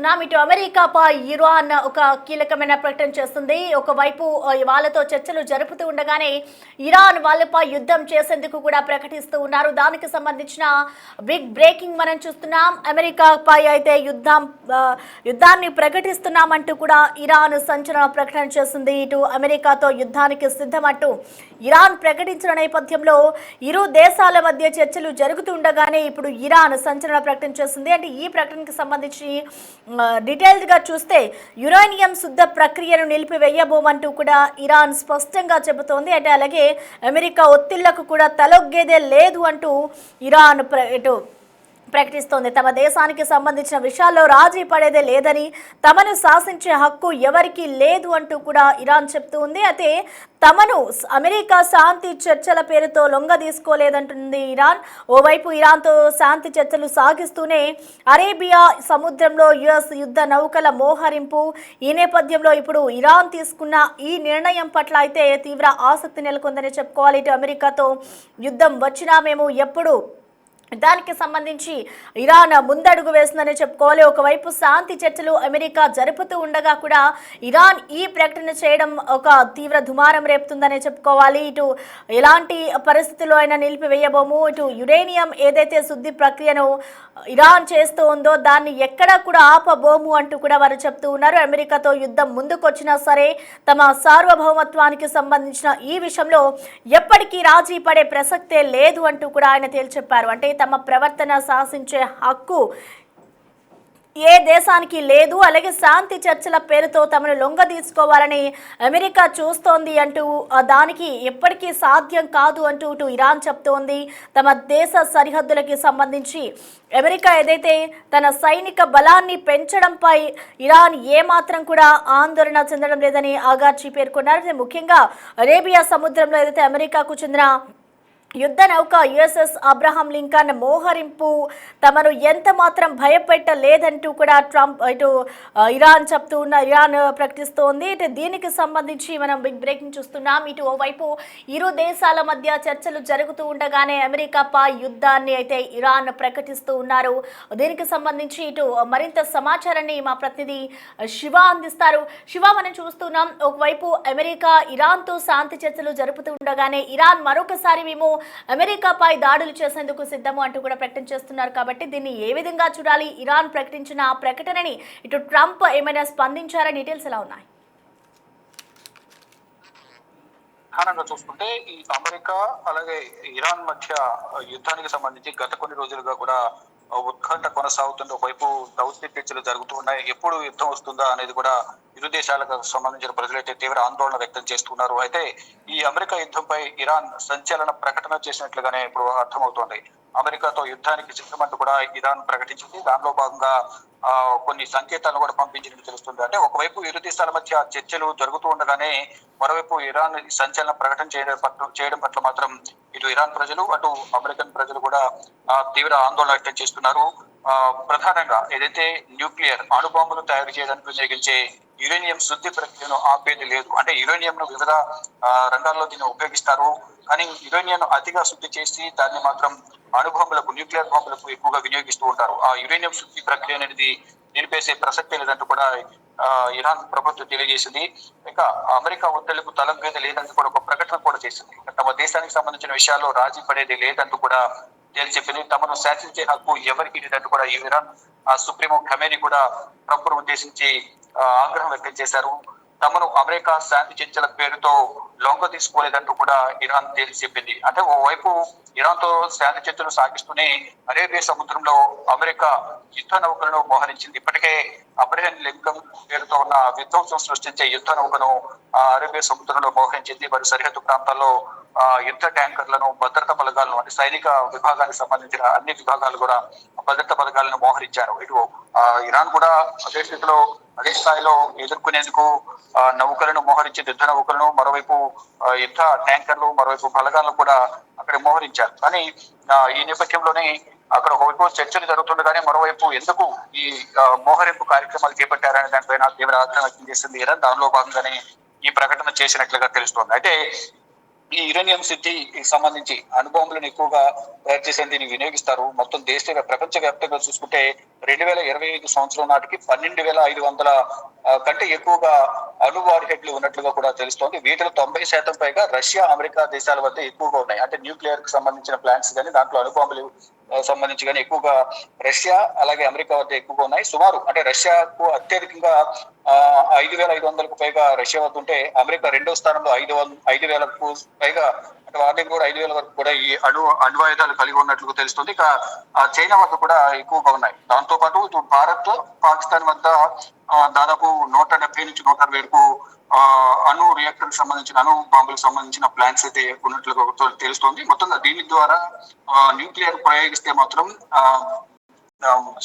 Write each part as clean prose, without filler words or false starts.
చూస్తున్నాం. ఇటు అమెరికాపై ఇరాన్ ఒక కీలకమైన ప్రకటన చేస్తుంది. ఒకవైపు వాళ్ళతో చర్చలు జరుపుతూ ఉండగానే ఇరాన్ వాళ్ళపై యుద్ధం చేసేందుకు కూడా ప్రకటిస్తూ ఉన్నారు. దానికి సంబంధించిన బిగ్ బ్రేకింగ్ మనం చూస్తున్నాం. అమెరికాపై అయితే యుద్ధాన్ని ప్రకటిస్తున్నామంటూ కూడా ఇరాన్ సంచలన ప్రకటన చేస్తుంది. ఇటు అమెరికాతో యుద్ధానికి సిద్ధమంటూ ఇరాన్ ప్రకటించిన నేపథ్యంలో ఇరు దేశాల మధ్య చర్చలు జరుగుతుండగానే ఇప్పుడు ఇరాన్ సంచలన ప్రకటన చేస్తుంది. అంటే ఈ ప్రకటనకు సంబంధించి డీటెయిల్డ్ గా చూస్తే యురేనియం శుద్ధ ప్రక్రియను నిలిపివేయబోమంటూ కూడా ఇరాన్ స్పష్టంగా చెబుతోంది. అంటే అలాగే అమెరికా ఒత్తిళ్లకు కూడా తలొగ్గేదే లేదు అంటూ ఇరాన్ ప్రకటిస్తోంది. తమ దేశానికి సంబంధించిన విషయాల్లో రాజీ పడేదే లేదని, తమను శాసించే హక్కు ఎవరికి లేదు అంటూ కూడా ఇరాన్ చెప్తూ ఉంది. అయితే తమను అమెరికా శాంతి చర్చల పేరుతో లొంగ తీసుకోలేదంటుంది ఇరాన్. ఓవైపు ఇరాన్తో శాంతి చర్చలు సాగిస్తూనే అరేబియా సముద్రంలో యుఎస్ యుద్ధ నౌకల మోహరింపు. ఈ నేపథ్యంలో ఇప్పుడు ఇరాన్ తీసుకున్న ఈ నిర్ణయం పట్ల అయితే తీవ్ర ఆసక్తి నెలకొందని చెప్పుకోవాలి. ఇటు అమెరికాతో యుద్ధం వచ్చినా మేము ఎప్పుడు దానికి సంబంధించి ఇరాన్ ముందడుగు వేస్తుందని చెప్పుకోవాలి. ఒకవైపు శాంతి చర్చలు అమెరికా జరుపుతూ ఉండగా కూడా ఇరాన్ ఈ ప్రకటన చేయడం ఒక తీవ్ర దుమారం రేపుతుందని చెప్పుకోవాలి. ఇటు ఎలాంటి పరిస్థితుల్లో అయినా నిలిపివేయబోము, ఇటు యురేనియం ఏదైతే శుద్ధి ప్రక్రియను ఇరాన్ చేస్తూ ఉందో దాన్ని ఎక్కడా కూడా ఆపబోము అంటూ కూడా వారు చెప్తూ ఉన్నారు. అమెరికాతో యుద్ధం ముందుకొచ్చినా సరే తమ సార్వభౌమత్వానికి సంబంధించిన ఈ విషయంలో ఎప్పటికీ రాజీ పడే ప్రసక్తే లేదు అంటూ కూడా ఆయన తేల్చెప్పారు. అంటే తమ ప్రవర్తన శాసించే హక్కు ఏ దేశానికి లేదు, అలాగే శాంతి చర్చల పేరుతో తమను లొంగ తీసుకోవాలని అమెరికా చూస్తోంది అంటూ దానికి ఎప్పటికీ సాధ్యం కాదు అంటూ ఇటు ఇరాన్ చెప్తోంది. తమ దేశ సరిహద్దులకి సంబంధించి అమెరికా ఏదైతే తన సైనిక బలాన్ని పెంచడంపై ఇరాన్ ఏమాత్రం కూడా ఆందోళన చెందడం లేదని ఆగార్చి పేర్కొన్నారు. ముఖ్యంగా అరేబియా సముద్రంలో ఏదైతే అమెరికాకు చెందిన యుద్ధ నౌక యుఎస్ఎస్ అబ్రహాం లింకన్ మోహరింపు తమను ఎంత మాత్రం భయపెట్టలేదంటూ కూడా ఇరాన్ ప్రకటిస్తోంది. ఇటు దీనికి సంబంధించి మనం బిగ్ బ్రేకింగ్ చూస్తున్నాం. ఇటు ఓవైపు ఇరు దేశాల మధ్య చర్చలు జరుగుతూ ఉండగానే అమెరికాపై యుద్ధాన్ని అయితే ఇరాన్ ప్రకటిస్తూ ఉన్నారు. దీనికి సంబంధించి ఇటు మరింత సమాచారాన్ని మా ప్రతినిధి శివ అందిస్తారు. శివ, మనం చూస్తున్నాం ఒకవైపు అమెరికా ఇరాన్తో శాంతి చర్చలు జరుపుతూ ఉండగానే ఇరాన్ మరొకసారి మేము అమెరికాపై దాడులు చేసేందుకు సిద్ధము అంటూ కూడా ప్రకటన చేస్తున్నారు. కాబట్టి దీన్ని ఏ విధంగా చూడాలి? ఇరాన్ ప్రకటించిన ఆ ప్రకటనని ఇటు ట్రంప్ ఏమైనా స్పందించారా? డీటెయిల్స్ ఎలా ఉన్నాయి? ప్రధానంగా చూసుకుంటే ఈ అమెరికా అలాగే ఇరాన్ మధ్య యుద్ధానికి సంబంధించి గత కొన్ని రోజులుగా కూడా ఉత్కంఠ కొనసాగుతుంది. ఒకవైపు దౌత్య చర్చలు జరుగుతూ ఉన్నాయి. ఎప్పుడు యుద్ధం వస్తుందా అనేది కూడా ఇరు దేశాలకు సంబంధించిన ప్రజలైతే తీవ్ర ఆందోళన వ్యక్తం చేస్తున్నారు. అయితే ఈ అమెరికా యుద్ధంపై ఇరాన్ సంచలన ప్రకటన చేసినట్లుగానే ఇప్పుడు అర్థమవుతోంది. అమెరికాతో యుద్ధానికి సిద్ధమంటూ కూడా ఇరాన్ ప్రకటించింది. దానిలో భాగంగా కొన్ని సంకేతాలను కూడా పంపించినట్టు తెలుస్తుంది. అంటే ఒకవైపు ఇరు దేశాల మధ్య చర్చలు జరుగుతూ ఉండగానే మరోవైపు ఇరాన్ సంచలన ప్రకటన చేయడం పట్ల మాత్రం ఇటు ఇరాన్ ప్రజలు అటు అమెరికన్ ప్రజలు కూడా తీవ్ర ఆందోళన వ్యక్తం చేస్తున్నారు. ప్రధానంగా ఏదైతే న్యూక్లియర్ అణుబాంబులు తయారు చేయడానికి వినియోగించే యురేనియం శుద్ధి ప్రక్రియను ఆపేది లేదు. అంటే యురేనియం ను వివిధ రంగాల్లో దీన్ని ఉపయోగిస్తారు, కానీ యురేనియం అతిగా శుద్ధి చేసి దాన్ని మాత్రం అణుబాంబులకు న్యూక్లియర్ బాంబులకు ఎక్కువగా వినియోగిస్తూ ఉంటారు. ఆ యురేనియం శుద్ధి ప్రక్రియ అనేది నిలిపేసే ప్రసక్తే లేదంటూ కూడా ఇరాన్ ప్రభుత్వం తెలియజేసింది. ఇంకా అమెరికా ఒత్తిళ్లకు తలగ్గేది లేదంటూ కూడా ఒక ప్రకటన కూడా చేసింది. తమ దేశానికి సంబంధించిన విషయాల్లో రాజీ పడేది లేదంటూ కూడా తేల్చెప్పింది. తమను శాసించే హక్కు ఎవరికి లేదంటూ కూడా ఇరాన్ సుప్రీమో ఖమేనీ కూడా ట్రంప్ను ఉద్దేశించి ఆగ్రహం వ్యక్తం చేశారు. తమను అమెరికా శాంతి చర్చల పేరుతో లొంగ తీసుకోలేదంటూ కూడా ఇరాన్ తేల్చి చెప్పింది. అంటే ఓవైపు ఇరాన్ తో శాంతి చర్చలు సాగిస్తూనే అరేబియా సముద్రంలో అమెరికా యుద్ధ నౌకలను మోహరించింది. ఇప్పటికే అబ్రహాం లింకన్ పేరుతో ఉన్న విధ్వంసం సృష్టించే యుద్ధ నౌకను అరేబియా సముద్రంలో మోహరించింది. మరి సరిహద్దు ప్రాంతాల్లో యుద్ధ ట్యాంకర్లను, భద్రతా బలగాలను, అంటే సైనిక విభాగానికి సంబంధించిన అన్ని విభాగాలు కూడా భద్రతా బలగాలను మోహరించారు. ఇటు ఇరాన్ కూడా అదే స్థితిలో అదే స్థాయిలో ఎదుర్కొనేందుకు నౌకలను మోహరించింది, యుద్ధ నౌకలను, మరోవైపు యుద్ధ ట్యాంకర్లు, మరోవైపు బలగాలను కూడా అక్కడ మోహరించారు. కానీ ఈ నేపథ్యంలోనే అక్కడ ఒకవైపు చర్చలు జరుగుతుండగానే మరోవైపు ఎందుకు ఈ మోహరింపు కార్యక్రమాలు చేపట్టారనే దానిపైన తీవ్ర ఆగ్రహం వ్యక్తం చేసింది ఇరాన్. దానిలో భాగంగానే ఈ ప్రకటన చేసినట్లుగా తెలుస్తోంది. అయితే ఈ యురేనియం శుద్ధికి సంబంధించి అణుబాంబులను ఎక్కువగా తయారు చేసే దీన్ని వినియోగిస్తారు. మొత్తం ప్రపంచ వ్యాప్తంగా చూసుకుంటే 2025 సంవత్సరం నాటికి 12,500 కంటే ఎక్కువగా అణు వార్ హెడ్లు ఉన్నట్లుగా కూడా తెలుస్తోంది. వీటిలో 90% పైగా రష్యా, అమెరికా దేశాల వద్ద ఎక్కువగా ఉన్నాయి. అంటే న్యూక్లియర్ కి సంబంధించిన ప్లాంట్స్ కానీ, దాంట్లో అణుబాంబులు సంబంధించి కానీ ఎక్కువగా రష్యా అలాగే అమెరికా వద్ద ఎక్కువగా ఉన్నాయి. సుమారు అంటే రష్యాకు అత్యధికంగా 5,500కు పైగా రష్యా వద్ద ఉంటే, అమెరికా రెండో స్థానంలో 5,000కు పైగా, అంటే వాటి కూడా 5,000 వరకు కూడా ఈ అణ్వాయుధాలు కలిగి ఉన్నట్లు తెలుస్తుంది. ఇక చైనా వద్ద కూడా ఎక్కువగా ఉన్నాయి. దాంతో పాటు ఇటు భారత్, పాకిస్తాన్ వద్ద దాదాపు 170 నుంచి 160 అణు రియాక్టర్ సంబంధించిన అణు బాంబులకు సంబంధించిన ప్లాంట్స్ అయితే ఉన్నట్లుగా తెలుస్తోంది. మొత్తంగా దీని ద్వారా న్యూక్లియర్ ప్రయోగిస్తే మాత్రం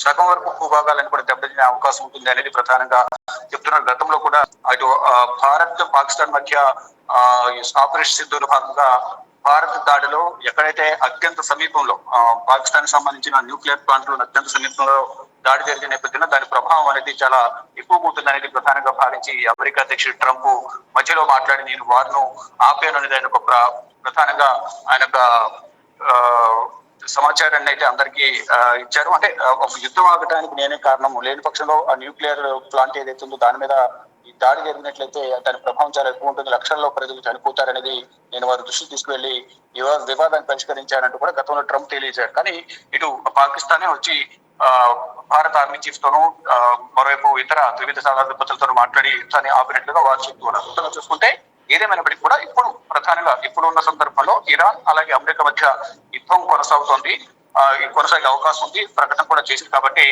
సగం వరకు భూభాగాలను కూడా దెబ్బతినే అవకాశం ఉంటుంది అనేది ప్రధానంగా చెప్తున్నారు. గతంలో కూడా అటు భారత్, పాకిస్తాన్ మధ్య ఆపరేషన్ సింధూర్ భాగంగా భారత్ దాడిలో ఎక్కడైతే అత్యంత సమీపంలో పాకిస్తాన్ సంబంధించిన న్యూక్లియర్ ప్లాంట్లు అత్యంత సమీపంలో దాడి జరిగిన నేపథ్యంలో దాని ప్రభావం అనేది చాలా ఎక్కువగా ఉంటుంది అనేది ప్రధానంగా భావించి అమెరికా అధ్యక్షుడు ట్రంప్ మధ్యలో మాట్లాడి నేను వారిను ఆపాను అనేది ఆయన ఒక ప్రధానంగా ఆయన సమాచారాన్ని అయితే అందరికీ ఇచ్చారు. అంటే ఒక యుద్ధం ఆగటానికి నేనే కారణం, లేని పక్షంలో ఆ న్యూక్లియర్ ప్లాంట్ ఏదైతే ఉందో దాని మీద ఈ దాడి జరిగినట్లయితే దాని ప్రభావం చాలా ఎక్కువ ఉంటుంది, లక్షల్లో ప్రజలు చనిపోతారనేది నేను వారి దృష్టికి తీసుకువెళ్లి వివాదాన్ని పరిష్కరించారంటూ కూడా గతంలో ట్రంప్ తెలియజేశారు. కానీ ఇటు పాకిస్తానే వచ్చి భారత ఆర్మీ చీఫ్ తోనూ మరోవైపు ఇతర త్రివిధ సాధారణతలతో మాట్లాడి యుద్ధాన్ని ఆపినట్లుగా వారు చెప్తున్నారు. చూసుకుంటే ఏదేమైనప్పటికీ కూడా ఇప్పుడు ప్రధానంగా ఇప్పుడు ఉన్న సందర్భంలో ఇరాన్ అలాగే అమెరికా మధ్య యుద్ధం కొనసాగుతోంది. కొనసాగే అవకాశం ఉంది, ప్రకటన కూడా చేసింది. కాబట్టి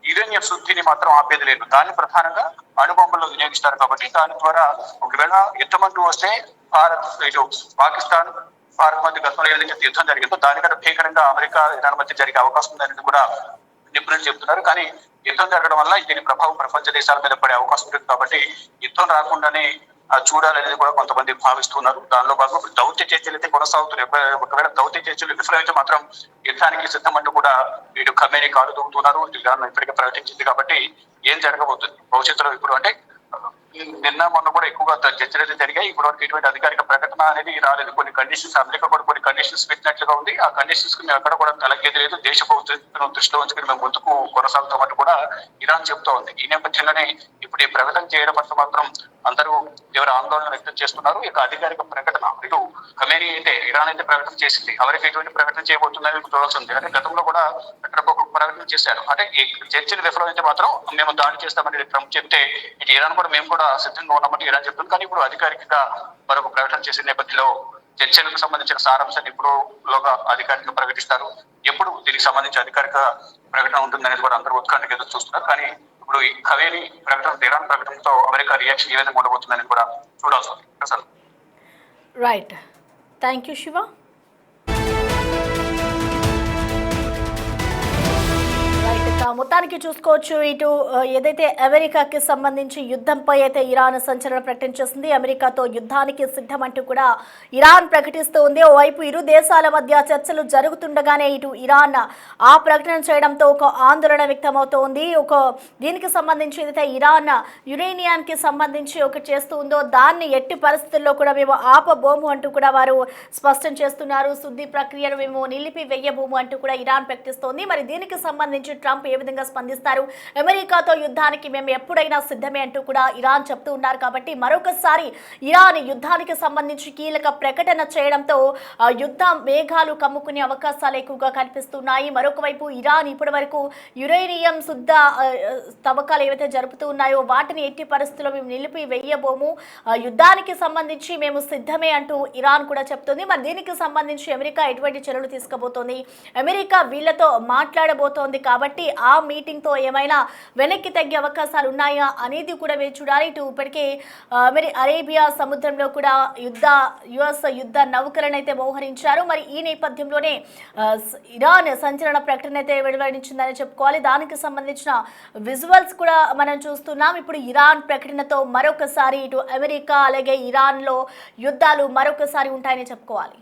యురేనియం శుద్ధిని మాత్రం ఆపేది లేదు. దాన్ని ప్రధానంగా అణుబాంబుల్లో వినియోగిస్తారు. కాబట్టి దాని ద్వారా ఒకవేళ యుద్ధం అంటూ వస్తే భారత్, ఇటు పాకిస్తాన్, భారత్ మధ్య గతంలో ఏదైతే యుద్ధం జరిగిందో దానికంటే భీకరంగా అమెరికా, ఇరాన్ మధ్య జరిగే అవకాశం ఉందనేది కూడా నిపుణులు చెప్తున్నారు. కానీ యుద్ధం జరగడం వల్ల దీని ప్రభావం ప్రపంచ దేశాల మీద పడే అవకాశం ఉంటుంది. కాబట్టి యుద్ధం రాకుండానే చూడాలనేది కూడా కొంతమంది భావిస్తున్నారు. దానిలో భాగంగా దౌత్య చర్చలు అయితే కొనసాగుతున్నాయి. ఒకవేళ దౌత్య చర్చలు విఫలమైతే మాత్రం యుద్ధానికి సిద్ధమంటూ కూడా వీడు ఖమేనీ కాలు దూకుతున్నారు. ఇరాన్ ఇప్పటికే ప్రకటించింది. కాబట్టి ఏం జరగబోతుంది భవిష్యత్తులో ఇప్పుడు అంటే నిన్న మొన్న కూడా ఎక్కువగా చర్చలు అయితే జరిగాయి. ఇప్పుడు వరకు ఎటువంటి అధికారిక ప్రకటన అనేది రాలేదు. కొన్ని కండిషన్స్, అమెరికా కూడా కొన్ని కండిషన్స్ పెట్టినట్లుగా ఉంది. ఆ కండిషన్స్ కి మేము ఎక్కడ కూడా తలకేది లేదు, దేశ భవిష్యత్తును దృష్టిలో ఉంచుకుని మేము ముందుకు కొనసాగుతామంటూ కూడా ఇరాన్ చెప్తా ఉంది. ఈ నేపథ్యంలోనే ఇప్పుడు ఈ ప్రకటన చేయడం పట్ల మాత్రం అందరూ తీవ్ర ఆందోళన వ్యక్తం చేస్తున్నారు. ఇక అధికారిక ప్రకటన ఇటు ఖమేనీ అయితే, ఇరాన్ అయితే ప్రకటన చేసింది, అమెరికా ఎటువంటి ప్రకటన చేయబోతుందని చూడాల్సి ఉంది. అంటే గతంలో కూడా ట్రంప్ ఒక ప్రకటన చేశారు. అంటే చర్చలు విఫలమైతే మాత్రం మేము దాడి చేస్తామని ట్రంప్ చెప్తే ఇటు ఇరాన్ కూడా మేము కూడా సిద్ధంగా ఉన్నామని ఇరాన్ చెప్తుంది. కానీ ఇప్పుడు అధికారికంగా మరొక ప్రకటన చేసిన నేపథ్యంలో చర్చలకు సంబంధించిన సారాంశాన్ని ఇప్పుడులోగా అధికారికంగా ప్రకటిస్తారు. ఎప్పుడు దీనికి సంబంధించి అధికారిక ప్రకటన ఉంటుందనేది కూడా అందరూ ఉత్కంఠగా ఎదురు చూస్తున్నారు. కానీ ఇప్పుడు ఈ ఖమేనీ ప్రకటన, ఇరాన్ ప్రకటనతో అమెరికా రియాక్షన్ ఏ విధంగా ఉండబోతుందని కూడా చూడాల్సి ఉంది. అసలు రైట్, థ్యాంక్ యూ శివ. మొత్తానికి చూసుకోవచ్చు, ఇటు ఏదైతే అమెరికాకి సంబంధించి యుద్ధంపై అయితే ఇరాన్ సంచలన ప్రకటన చేస్తుంది. అమెరికాతో యుద్ధానికి సిద్ధమంటూ కూడా ఇరాన్ ప్రకటిస్తూ ఉంది. ఓవైపు ఇరు దేశాల మధ్య చర్చలు జరుగుతుండగానే ఇటు ఇరాన్ ఆ ప్రకటన చేయడంతో ఒక ఆందోళన వ్యక్తమవుతోంది. దీనికి సంబంధించి ఏదైతే ఇరాన్ యురేనియానికి సంబంధించి ఒకటి చేస్తూ ఉందో దాన్ని ఎట్టి పరిస్థితుల్లో కూడా మేము ఆపబోము అంటూ కూడా వారు స్పష్టం చేస్తున్నారు. శుద్ధి ప్రక్రియను మేము నిలిపివేయబోము అంటూ కూడా ఇరాన్ ప్రకటిస్తోంది. మరి దీనికి సంబంధించి ట్రంప్ ఏ విధంగా స్పందిస్తారు? అమెరికాతో యుద్ధానికి మేము ఎప్పుడైనా సిద్ధమే అంటూ కూడా ఇరాన్ చెప్తూ ఉన్నారు. కాబట్టి మరొకసారి ఇరాన్ యుద్ధానికి సంబంధించి కీలక ప్రకటన చేయడంతో యుద్ధ మేఘాలు కమ్ముకునే అవకాశాలు ఎక్కువగా కనిపిస్తున్నాయి. మరొక వైపు ఇరాన్ ఇప్పటి వరకు యురేనియం శుద్ధ తవ్వకాలు ఏవైతే జరుపుతూ ఉన్నాయో వాటిని ఎట్టి పరిస్థితుల్లో మేము నిలిపి వేయబోము, యుద్ధానికి సంబంధించి మేము సిద్ధమే అంటూ ఇరాన్ కూడా చెప్తుంది. మరి దీనికి సంబంధించి అమెరికా ఎటువంటి చర్యలు తీసుకోబోతోంది? అమెరికా వీళ్లతో మాట్లాడబోతోంది కాబట్టి ఆ మీటింగ్ తో ఏమైనా వెనక్కి తగ్గే అవకాశాలు ఉన్నాయా అనేది కూడా వేచి చూడాలి. ఇటు ఇప్పటికే మరి అరేబియా సముద్రంలో కూడా యుఎస్ యుద్ధ నౌకలను అయితే మోహరించారు. మరి ఈ నేపథ్యంలోనే ఇరాన్ సంచలన ప్రకటన అయితే వెలువడించిందని చెప్పుకోవాలి. దానికి సంబంధించిన విజువల్స్ కూడా మనం చూస్తున్నాం. ఇప్పుడు ఇరాన్ ప్రకటనతో మరొకసారి ఇటు అమెరికా అలాగే ఇరాన్లో యుద్ధాలు మరొకసారి ఉంటాయని చెప్పుకోవాలి.